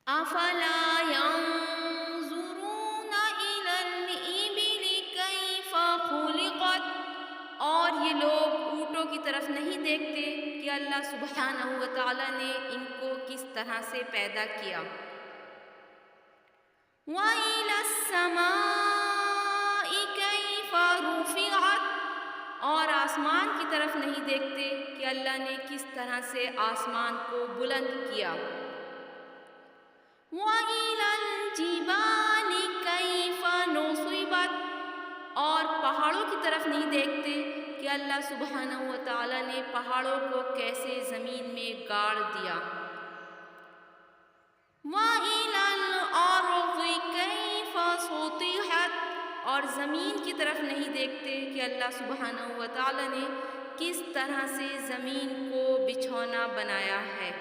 افلا ينظرون الى الابل كيف خلقت، اور یہ لوگ اونٹوں کی طرف نہیں دیکھتے کہ اللہ سبحانہ و تعالی نے ان کو کس طرح سے پیدا کیا۔ وَإِلَى السَّمَاءِ كَيْفَ رُفِعَتْ، اور آسمان کی طرف نہیں دیکھتے کہ اللہ نے کس طرح سے آسمان کو بلند کیا۔ وَإِلَى الْجِبَالِ كَيْفَ نُصِبَتْ، اور پہاڑوں کی طرف نہیں دیکھتے کہ اللہ سبحانہ و تعالی نے پہاڑوں کو کیسے زمین میں گاڑ دیا۔ وَإِلَى الْأَرْضِ كَيْفَ سُطِحَتْ، اور زمین کی طرف نہیں دیکھتے کہ اللہ سبحانہ و تعالی نے کس طرح سے زمین کو بچھونا بنایا ہے۔